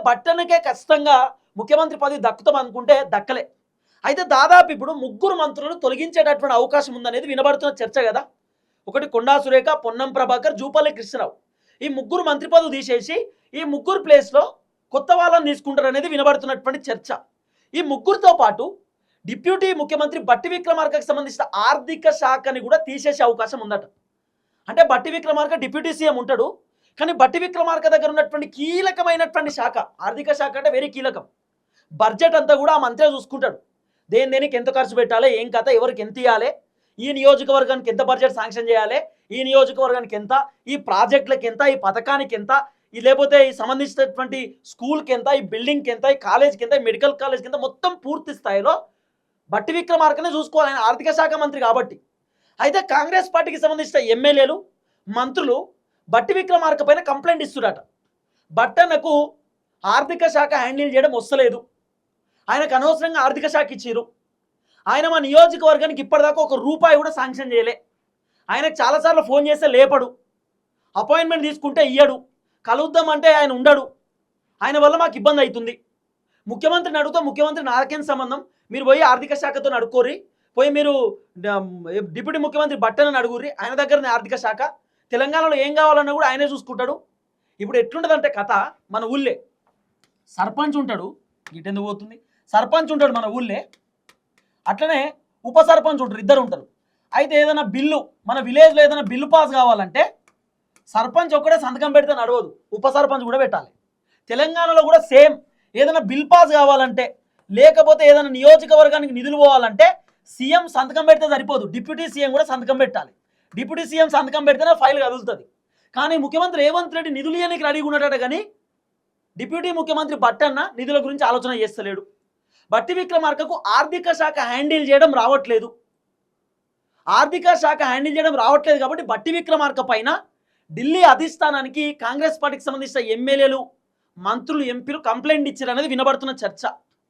బట్టనకే ఖచ్చితంగా ముఖ్యమంత్రి పదవి దక్కుతాం అనుకుంటే దక్కలే. అయితే దాదాపు ఇప్పుడు ముగ్గురు మంత్రులను తొలగించేటటువంటి అవకాశం ఉందనేది వినబడుతున్న చర్చ కదా. ఒకటి కొండా సురేఖ, పొన్నం ప్రభాకర్, జూపల్లి కృష్ణరావు. ఈ ముగ్గురు మంత్రి పదవి తీసేసి ఈ ముగ్గురు ప్లేస్లో కొత్త వాళ్ళని తీసుకుంటారు అనేది వినబడుతున్నటువంటి చర్చ. ఈ ముగ్గురితో పాటు డిప్యూటీ ముఖ్యమంత్రి బట్టి విక్రమార్కకు సంబంధించిన ఆర్థిక శాఖని కూడా తీసేసే అవకాశం ఉందట. అంటే బట్టి విక్రమార్క డిప్యూటీ సీఎం ఉంటాడు, కానీ బట్టి విక్రమార్క దగ్గర ఉన్నటువంటి కీలకమైనటువంటి శాఖ ఆర్థిక శాఖ అంటే వెరీ కీలకం. బడ్జెట్ అంతా కూడా ఆ మంత్రే చూసుకుంటాడు. దేనికి ఎంత ఖర్చు పెట్టాలి, ఏం కథ, ఎవరికి ఎంత ఇవ్వాలి, ఈ నియోజకవర్గానికి ఎంత బడ్జెట్ శాంక్షన్ చేయాలి, ఈ నియోజకవర్గానికి ఎంత, ఈ ప్రాజెక్టులకు ఎంత, ఈ పథకానికి ఎంత, ఈ లేకపోతే ఈ సంబంధించినటువంటి స్కూల్కి ఎంత, ఈ బిల్డింగ్కి ఎంత, ఈ కాలేజ్కి ఎంత, ఈ మెడికల్ కాలేజ్కి ఎంత, మొత్తం పూర్తి స్థాయిలో బట్టి విక్రమార్కనే చూసుకోవాలి, ఆయన ఆర్థిక శాఖ మంత్రి కాబట్టి. అయితే కాంగ్రెస్ పార్టీకి సంబంధించిన ఎమ్మెల్యేలు, మంత్రులు బట్టి విక్రమార్క పైన కంప్లైంట్ ఇస్తున్నారట. బట్టనకు ఆర్థిక శాఖ హ్యాండిల్ చేయడం వస్తలేదు, ఆయనకు అనవసరంగా ఆర్థిక శాఖ ఇచ్చారు, ఆయన మా నియోజకవర్గానికి ఇప్పటిదాకా ఒక రూపాయి కూడా శాంక్షన్ చేయలే, ఆయనకు చాలాసార్లు ఫోన్ చేస్తే లేపడు, అపాయింట్మెంట్ తీసుకుంటే ఇయ్యడు, కలుద్దామంటే ఆయన ఉండడు, ఆయన వల్ల మాకు ఇబ్బంది అవుతుంది. ముఖ్యమంత్రిని అడుగుతా, ముఖ్యమంత్రి నాకేం సంబంధం, మీరు పోయి ఆర్థిక శాఖతో అడుక్కోరి, పోయి మీరు డిప్యూటీ ముఖ్యమంత్రి బట్టనని అడుగుర్రి, ఆయన దగ్గరనే ఆర్థిక శాఖ, తెలంగాణలో ఏం కావాలన్నా కూడా ఆయనే చూసుకుంటాడు. ఇప్పుడు ఎట్లుంటుందంటే కథ, మన ఊళ్ళే సర్పంచ్ ఉంటాడు, గిటెందుకు పోతుంది, సర్పంచ్ ఉంటాడు మన ఊళ్ళే, అట్లనే ఉప సర్పంచ్ ఉంటారు, ఇద్దరు ఉంటారు. అయితే ఏదైనా బిల్లు మన విలేజ్లో ఏదైనా బిల్లు పాస్ కావాలంటే సర్పంచ్ ఒక్కడే సంతకం పెడితే నడవదు, ఉప సర్పంచ్ కూడా పెట్టాలి. తెలంగాణలో కూడా సేమ్, ఏదైనా బిల్ పాస్ కావాలంటే లేకపోతే ఏదైనా నియోజకవర్గానికి నిధులు పోవాలంటే సీఎం సంతకం పెడితే సరిపోదు, డిప్యూటీ సీఎం కూడా సంతకం పెట్టాలి. డిప్యూటీ సీఎం సంతకం పెడితేనే ఫైల్ కదులుతుంది. కానీ ముఖ్యమంత్రి రేవంత్ రెడ్డి నిధులు ఇవ్వడానికి రెడీగా ఉన్నాడట, కానీ డిప్యూటీ ముఖ్యమంత్రి బట్టన్న నిధుల గురించి ఆలోచన చేస్తలేడు. బట్టి విక్రమార్కకు ఆర్థిక శాఖ హ్యాండిల్ చేయడం రావట్లేదు. కాబట్టి బట్టి విక్రమార్క పైన ఢిల్లీ అధిష్టానానికి కాంగ్రెస్ పార్టీకి సంబంధించిన ఎమ్మెల్యేలు, మంత్రులు, ఎంపీలు కంప్లైంట్ ఇచ్చారు అనేది వినబడుతున్న చర్చ.